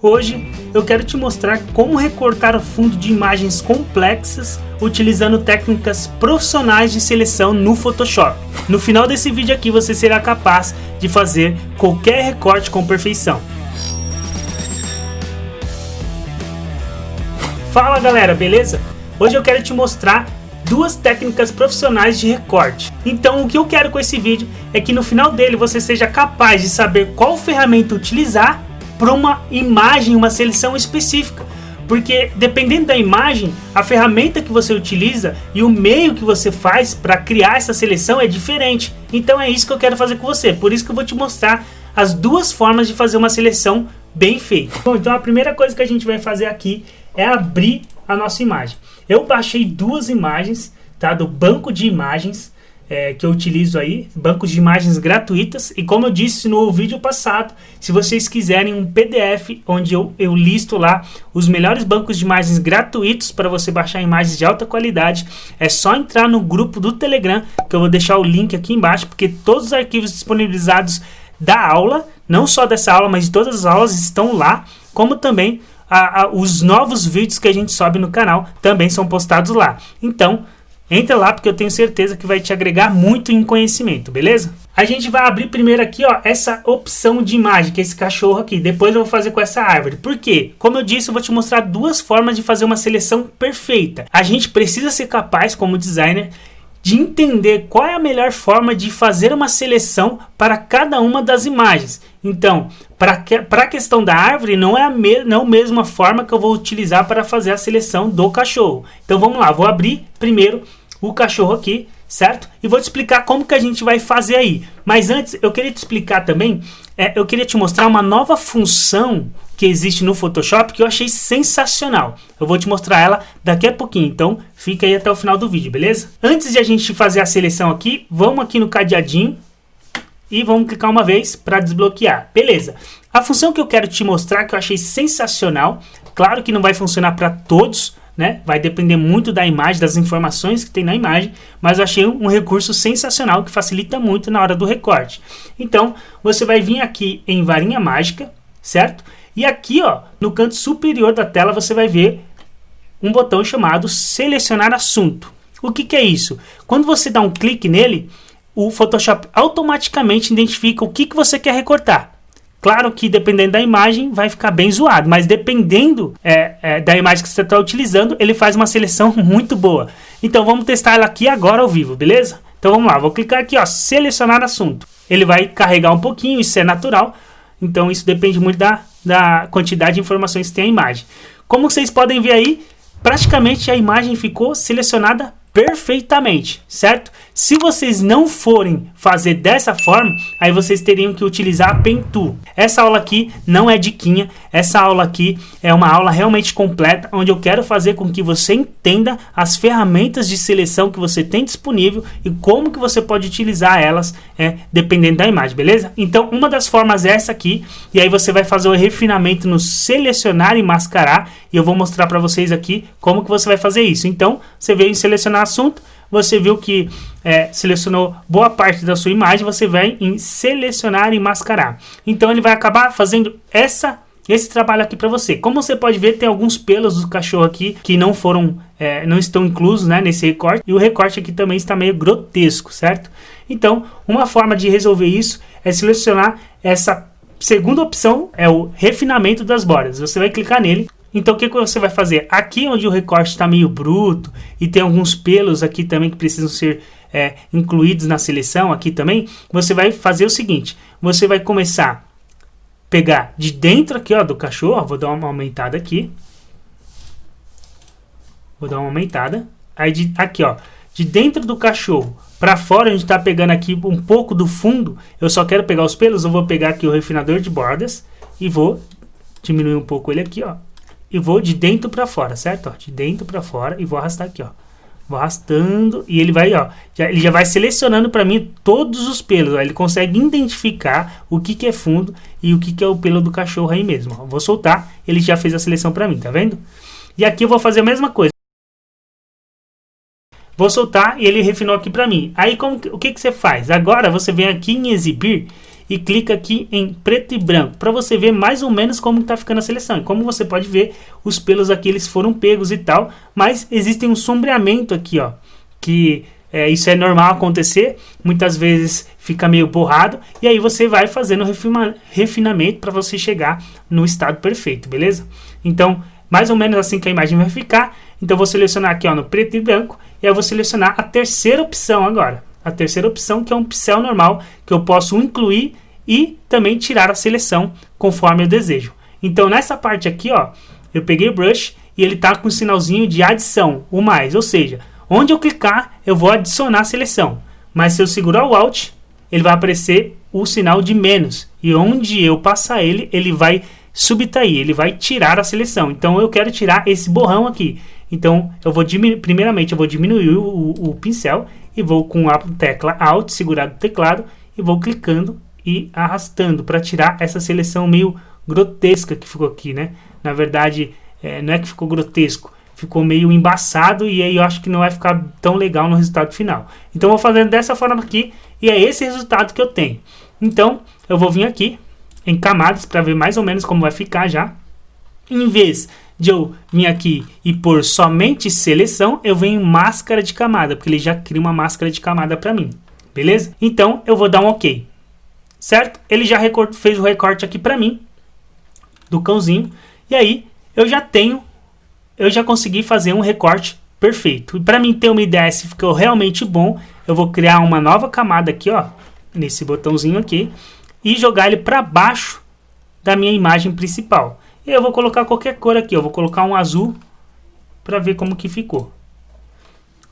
Hoje eu quero te mostrar como recortar o fundo de imagens complexas utilizando técnicas profissionais de seleção no Photoshop. No final desse vídeo aqui você será capaz de fazer qualquer recorte com perfeição. Fala galera, beleza? Hoje eu quero te mostrar duas técnicas profissionais de recorte. Então o que eu quero com esse vídeo é que no final dele você seja capaz de saber qual ferramenta utilizar para uma imagem, uma seleção específica. Porque dependendo da imagem, a ferramenta que você utiliza e o meio que você faz para criar essa seleção é diferente. Então é isso que eu quero fazer com você. Por isso que eu vou te mostrar as duas formas de fazer uma seleção bem feita. Bom, então a primeira coisa que a gente vai fazer aqui é abrir a nossa imagem. Eu baixei duas imagens, tá, do banco de imagens que eu utilizo aí, bancos de imagens gratuitas, e como eu disse no vídeo passado, se vocês quiserem um PDF onde eu listo lá os melhores bancos de imagens gratuitos para você baixar imagens de alta qualidade, é só entrar no grupo do Telegram, que eu vou deixar o link aqui embaixo, porque todos os arquivos disponibilizados da aula, não só dessa aula, mas de todas as aulas estão lá, como também os novos vídeos que a gente sobe no canal também são postados lá. Então entra lá, porque eu tenho certeza que vai te agregar muito em conhecimento, beleza? A gente vai abrir primeiro aqui, ó, essa opção de imagem, que é esse cachorro aqui. Depois eu vou fazer com essa árvore. Por quê? Como eu disse, eu vou te mostrar duas formas de fazer uma seleção perfeita. A gente precisa ser capaz, como designer, de entender qual é a melhor forma de fazer uma seleção para cada uma das imagens. Então, para a questão da árvore, não é a mesma forma que eu vou utilizar para fazer a seleção do cachorro. Então vamos lá, vou abrir primeiro o cachorro aqui, certo? E vou te explicar como que a gente vai fazer aí. Mas antes, eu queria te explicar também, eu queria te mostrar uma nova função que existe no Photoshop que eu achei sensacional. Eu vou te mostrar ela daqui a pouquinho, então fica aí até o final do vídeo, beleza? Antes de a gente fazer a seleção aqui, vamos aqui no cadeadinho e vamos clicar uma vez para desbloquear. Beleza. A função que eu quero te mostrar, que eu achei sensacional, claro que não vai funcionar para todos, né? Vai depender muito da imagem, das informações que tem na imagem, mas eu achei um recurso sensacional que facilita muito na hora do recorte. Então, você vai vir aqui em varinha mágica, certo? E aqui, ó, no canto superior da tela, você vai ver um botão chamado selecionar assunto. O que é isso? Quando você dá um clique nele, o Photoshop automaticamente identifica o que você quer recortar. Claro que dependendo da imagem vai ficar bem zoado, mas dependendo da imagem que você está utilizando, ele faz uma seleção muito boa. Então vamos testar ela aqui agora ao vivo, beleza? Então vamos lá, vou clicar aqui, ó, selecionar assunto. Ele vai carregar um pouquinho, isso é natural, então isso depende muito da quantidade de informações que tem a imagem. Como vocês podem ver aí, praticamente a imagem ficou selecionada perfeitamente, certo? Se vocês não forem fazer dessa forma, aí vocês teriam que utilizar a Pen Tool. Essa aula aqui não é diquinha, essa aula aqui é uma aula realmente completa, onde eu quero fazer com que você entenda as ferramentas de seleção que você tem disponível e como que você pode utilizar elas dependendo da imagem, beleza? Então uma das formas é essa aqui, e aí você vai fazer o refinamento no selecionar e mascarar, e eu vou mostrar para vocês aqui como que você vai fazer isso. Então você veio em selecionar assunto, você viu que selecionou boa parte da sua imagem, você vai em selecionar e mascarar. Então ele vai acabar fazendo esse trabalho aqui para você. Como você pode ver, tem alguns pelos do cachorro aqui que não estão inclusos, né, nesse recorte. E o recorte aqui também está meio grotesco, certo? Então, uma forma de resolver isso é selecionar essa segunda opção, é o refinamento das bordas. Você vai clicar nele. Então o que você vai fazer? Aqui onde o recorte está meio bruto e tem alguns pelos aqui também que precisam ser incluídos na seleção aqui também, você vai fazer o seguinte, você vai começar a pegar de dentro aqui, ó, do cachorro, vou dar uma aumentada aqui, vou dar uma aumentada, aí aqui, ó, de dentro do cachorro para fora, a gente está pegando aqui um pouco do fundo, eu só quero pegar os pelos, eu vou pegar aqui o refinador de bordas e vou diminuir um pouco ele aqui, ó. E vou de dentro para fora, certo? Ó, de dentro para fora e vou arrastar aqui, ó. Vou arrastando e ele vai, ó, ele já vai selecionando para mim todos os pelos, ó. Ele consegue identificar o que é fundo e o que é o pelo do cachorro aí mesmo, ó. Vou soltar, ele já fez a seleção para mim, tá vendo? E aqui eu vou fazer a mesma coisa. Vou soltar e ele refinou aqui para mim. Aí o que você faz? Agora você vem aqui em exibir e clica aqui em preto e branco, para você ver mais ou menos como está ficando a seleção. E como você pode ver, os pelos aqui eles foram pegos e tal, mas existe um sombreamento aqui, ó, que isso é normal acontecer, muitas vezes fica meio borrado, e aí você vai fazendo refinamento para você chegar no estado perfeito, beleza? Então, mais ou menos assim que a imagem vai ficar. Então eu vou selecionar aqui, ó, no preto e branco, e eu vou selecionar a terceira opção agora. A terceira opção, que é um pincel normal, que eu posso incluir e também tirar a seleção conforme eu desejo. Então nessa parte aqui, ó, eu peguei o brush e ele tá com o sinalzinho de adição, o mais, ou seja, onde eu clicar eu vou adicionar a seleção, mas se eu segurar o Alt, ele vai aparecer o sinal de menos, e onde eu passar ele, ele vai subtrair, ele vai tirar a seleção. Então eu quero tirar esse borrão aqui, então eu vou primeiramente eu vou diminuir o pincel e vou com a tecla Alt, segurar do teclado, e vou clicando e arrastando para tirar essa seleção meio grotesca que ficou aqui, né? Na verdade, não é que ficou grotesco, ficou meio embaçado, e aí eu acho que não vai ficar tão legal no resultado final. Então eu vou fazendo dessa forma aqui, e é esse resultado que eu tenho. Então eu vou vir aqui em camadas para ver mais ou menos como vai ficar já. Em vez de eu vir aqui e pôr somente seleção, eu venho em máscara de camada, porque ele já cria uma máscara de camada para mim, beleza? Então eu vou dar um OK, certo? Ele já fez o recorte aqui para mim do cãozinho, e aí eu já consegui fazer um recorte perfeito. E para mim ter uma ideia se ficou realmente bom, eu vou criar uma nova camada aqui, ó, nesse botãozinho aqui, e jogar ele para baixo da minha imagem principal. E eu vou colocar qualquer cor aqui, eu vou colocar um azul para ver como que ficou.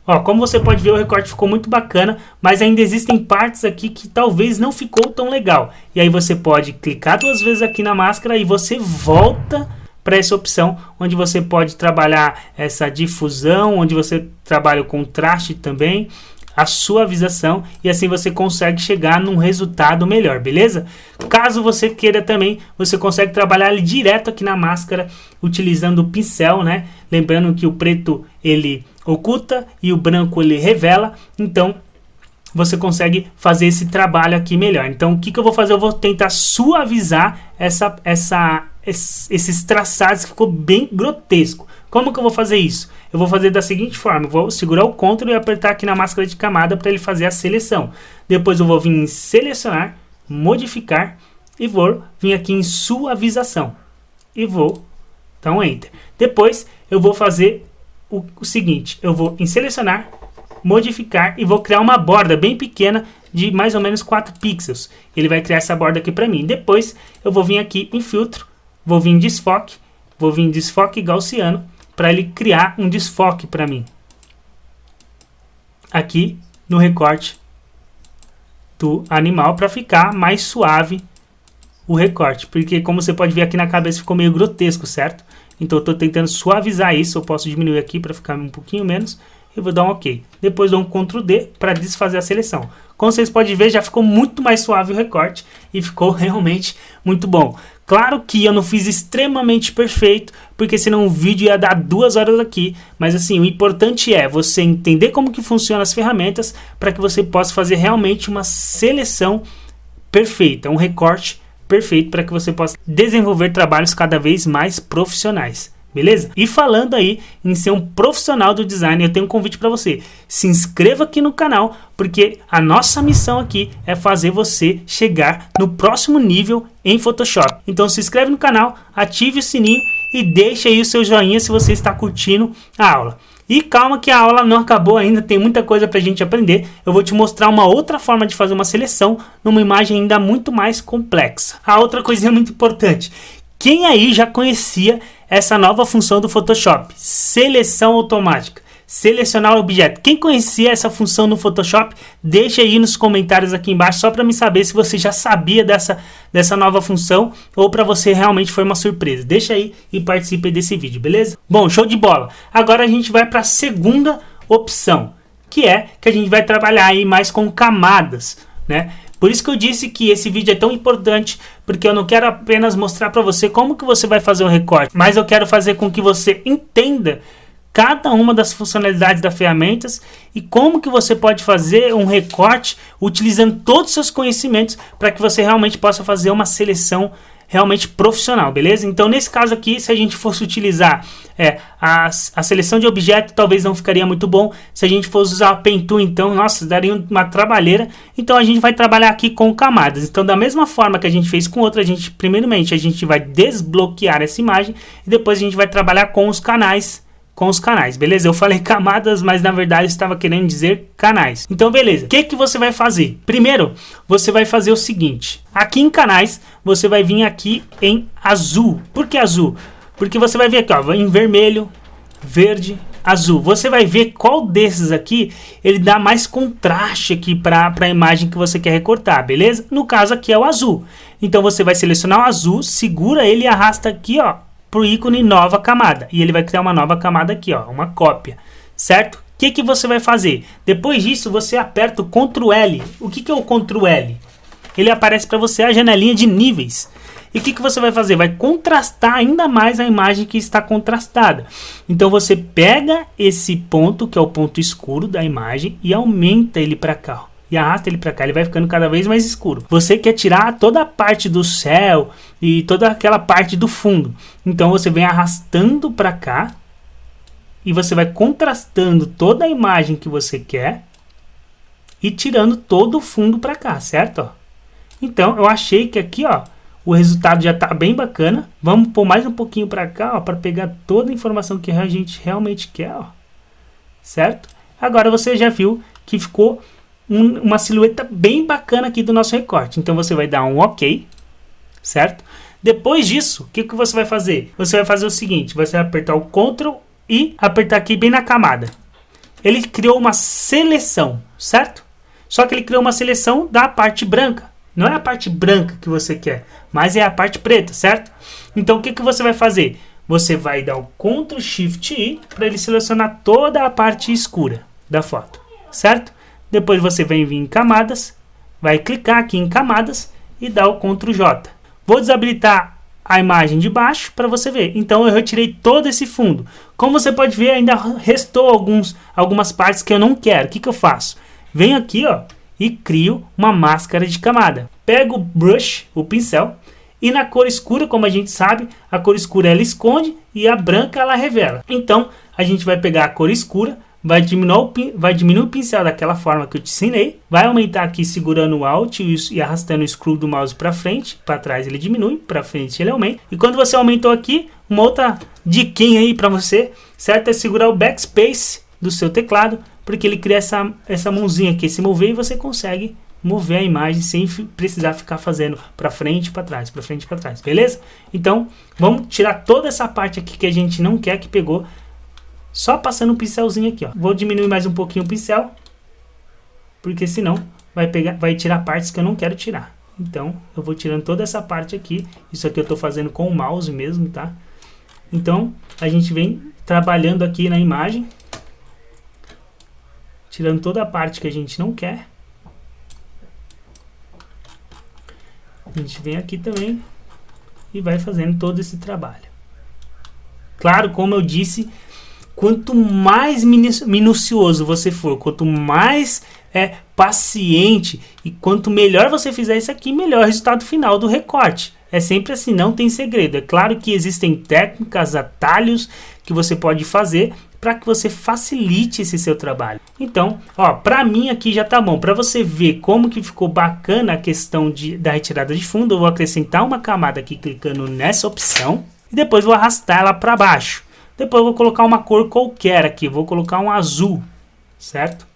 Ó, como você pode ver, o recorte ficou muito bacana, mas ainda existem partes aqui que talvez não ficou tão legal. E aí você pode clicar 2 vezes aqui na máscara e você volta para essa opção, onde você pode trabalhar essa difusão, onde você trabalha o contraste também, a suavização, e assim você consegue chegar num resultado melhor, beleza? Caso você queira também, você consegue trabalhar ele direto aqui na máscara, utilizando o pincel, né? Lembrando que o preto ele oculta e o branco ele revela, então você consegue fazer esse trabalho aqui melhor. Então o que eu vou fazer? Eu vou tentar suavizar esses traçados que ficou bem grotesco. Como que eu vou fazer isso? Eu vou fazer da seguinte forma, eu vou segurar o Ctrl e apertar aqui na máscara de camada para ele fazer a seleção. Depois eu vou vir em selecionar, modificar e vou vir aqui em suavização. E vou dar um Enter. Depois eu vou fazer o seguinte, eu vou em selecionar, modificar e vou criar uma borda bem pequena de mais ou menos 4 pixels. Ele vai criar essa borda aqui para mim. Depois eu vou vir aqui em filtro, vou vir em desfoque gaussiano para ele criar um desfoque para mim. Aqui no recorte do animal para ficar mais suave o recorte. Porque como você pode ver aqui na cabeça ficou meio grotesco, certo? Então eu estou tentando suavizar isso. Eu posso diminuir aqui para ficar um pouquinho menos. E vou dar um OK. Depois dou um Ctrl D para desfazer a seleção. Como vocês podem ver, já ficou muito mais suave o recorte e ficou realmente muito bom. Claro que eu não fiz extremamente perfeito, porque senão o vídeo ia dar 2 horas aqui. Mas assim, o importante é você entender como que funcionam as ferramentas para que você possa fazer realmente uma seleção perfeita, um recorte perfeito para que você possa desenvolver trabalhos cada vez mais profissionais. Beleza? E falando aí em ser um profissional do design, eu tenho um convite para você. Se inscreva aqui no canal, porque a nossa missão aqui é fazer você chegar no próximo nível em Photoshop. Então se inscreve no canal, ative o sininho e deixe aí o seu joinha se você está curtindo a aula. E calma que a aula não acabou ainda, tem muita coisa para a gente aprender. Eu vou te mostrar uma outra forma de fazer uma seleção numa imagem ainda muito mais complexa. A outra coisinha muito importante. Quem aí já conhecia essa nova função do Photoshop? Seleção automática. Selecionar o objeto. Quem conhecia essa função no Photoshop? Deixa aí nos comentários aqui embaixo, só para me saber se você já sabia dessa nova função ou para você realmente foi uma surpresa. Deixa aí e participe desse vídeo, beleza? Bom, show de bola. Agora a gente vai para a segunda opção, que é que a gente vai trabalhar aí mais com camadas, né? Por isso que eu disse que esse vídeo é tão importante, porque eu não quero apenas mostrar para você como que você vai fazer um recorte, mas eu quero fazer com que você entenda cada uma das funcionalidades das ferramentas e como que você pode fazer um recorte utilizando todos os seus conhecimentos para que você realmente possa fazer uma seleção realmente profissional, beleza? Então nesse caso aqui, se a gente fosse utilizar a seleção de objeto, talvez não ficaria muito bom. Se a gente fosse usar a Pen Tool, então, nossa, daria uma trabalheira. Então a gente vai trabalhar aqui com camadas. Então da mesma forma que a gente fez com outra, primeiramente a gente vai desbloquear essa imagem e depois a gente vai trabalhar com os canais. Beleza? Eu falei camadas, mas na verdade estava querendo dizer canais. Então, beleza. O que você vai fazer? Primeiro, você vai fazer o seguinte. Aqui em canais, você vai vir aqui em azul. Por que azul? Porque você vai ver aqui, ó, em vermelho, verde, azul. Você vai ver qual desses aqui ele dá mais contraste aqui para a imagem que você quer recortar, beleza? No caso aqui é o azul. Então você vai selecionar o azul, segura ele e arrasta aqui, ó, pro ícone nova camada, e ele vai criar uma nova camada aqui, ó, uma cópia, certo? O que você vai fazer? Depois disso, você aperta o Ctrl L. O que é o Ctrl L? Ele aparece para você a janelinha de níveis. E o que você vai fazer? Vai contrastar ainda mais a imagem que está contrastada. Então você pega esse ponto, que é o ponto escuro da imagem, e aumenta ele para cá, ó, e arrasta ele para cá, ele vai ficando cada vez mais escuro. Você quer tirar toda a parte do céu e toda aquela parte do fundo. Então você vem arrastando para cá e você vai contrastando toda a imagem que você quer e tirando todo o fundo para cá, certo? Ó. Então eu achei que aqui, ó, o resultado já está bem bacana. Vamos pôr mais um pouquinho para cá, ó, para pegar toda a informação que a gente realmente quer, ó. Certo? Agora você já viu que ficou uma silhueta bem bacana aqui do nosso recorte. Então você vai dar um OK, certo? Depois disso, o que você vai fazer? Você vai fazer o seguinte, você vai apertar o Ctrl e apertar aqui bem na camada. Ele criou uma seleção, certo? Só que ele criou uma seleção da parte branca. Não é a parte branca que você quer, mas é a parte preta, certo? Então o que você vai fazer? Você vai dar o Ctrl Shift I para ele selecionar toda a parte escura da foto, certo? Depois você vem vir em camadas, vai clicar aqui em camadas e dar o Ctrl J. Vou desabilitar a imagem de baixo para você ver. Então eu retirei todo esse fundo. Como você pode ver, ainda restou algumas partes que eu não quero. O que eu faço? Venho aqui, ó, e crio uma máscara de camada. Pego o brush, o pincel, e na cor escura, como a gente sabe, a cor escura ela esconde e a branca ela revela. Então a gente vai pegar a cor escura, vai diminuir o pincel daquela forma que eu te ensinei, vai aumentar aqui segurando o Alt e arrastando o scroll do mouse para frente, para trás ele diminui, para frente ele aumenta. E quando você aumentou aqui, uma outra diquinha aí para você, certo? É segurar o backspace do seu teclado, porque ele cria essa mãozinha aqui, se mover, e você consegue mover a imagem sem precisar ficar fazendo para frente e para trás, para frente e para trás, beleza? Então, vamos tirar toda essa parte aqui que a gente não quer que pegou, só passando um pincelzinho aqui, ó. Vou diminuir mais um pouquinho o pincel, porque senão vai tirar partes que eu não quero tirar. Então, eu vou tirando toda essa parte aqui. Isso aqui eu estou fazendo com o mouse mesmo, tá? Então, a gente vem trabalhando aqui na imagem, tirando toda a parte que a gente não quer. A gente vem aqui também e vai fazendo todo esse trabalho. Claro, como eu disse, quanto mais minucioso você for, quanto mais paciente e quanto melhor você fizer isso aqui, melhor o resultado final do recorte. É sempre assim, não tem segredo. É claro que existem técnicas, atalhos que você pode fazer para que você facilite esse seu trabalho. Então, ó, para mim aqui já tá bom. Para você ver como que ficou bacana a questão da retirada de fundo, eu vou acrescentar uma camada aqui clicando nessa opção e depois vou arrastar ela para baixo. Depois eu vou colocar uma cor qualquer aqui, vou colocar um azul, certo?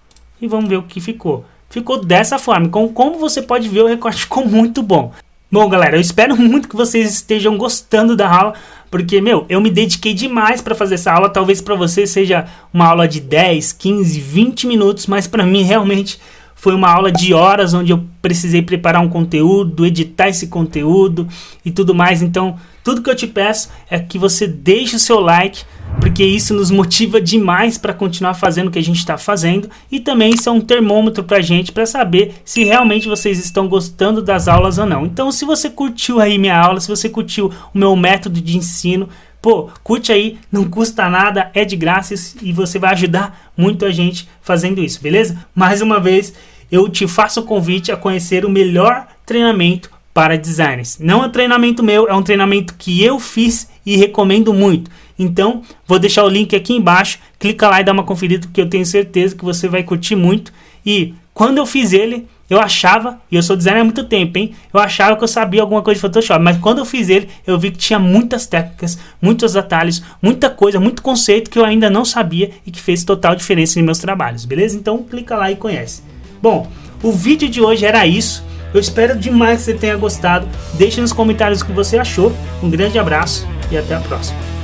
E vamos ver o que ficou. Ficou dessa forma. Como você pode ver, o recorte ficou muito bom. Bom, galera, eu espero muito que vocês estejam gostando da aula, porque, eu me dediquei demais para fazer essa aula. Talvez para você seja uma aula de 10, 15, 20 minutos, mas para mim realmente foi uma aula de horas, onde eu precisei preparar um conteúdo, editar esse conteúdo e tudo mais. Então, tudo que eu te peço é que você deixe o seu like, porque isso nos motiva demais para continuar fazendo o que a gente está fazendo. E também isso é um termômetro para a gente, para saber se realmente vocês estão gostando das aulas ou não. Então, se você curtiu aí minha aula, se você curtiu o meu método de ensino, pô, curte aí, não custa nada, é de graça e você vai ajudar muito a gente fazendo isso, beleza? Mais uma vez, eu te faço o convite a conhecer o melhor treinamento para designers. Não é um treinamento meu, é um treinamento que eu fiz e recomendo muito. Então, vou deixar o link aqui embaixo, clica lá e dá uma conferida, porque eu tenho certeza que você vai curtir muito. E quando eu fiz ele, eu achava, e eu sou designer há muito tempo, hein? Eu achava que eu sabia alguma coisa de Photoshop, mas quando eu fiz ele, eu vi que tinha muitas técnicas, muitos atalhos, muita coisa, muito conceito que eu ainda não sabia e que fez total diferença em meus trabalhos, beleza? Então, clica lá e conhece. Bom, o vídeo de hoje era isso. Eu espero demais que você tenha gostado. Deixe nos comentários o que você achou. Um grande abraço e até a próxima.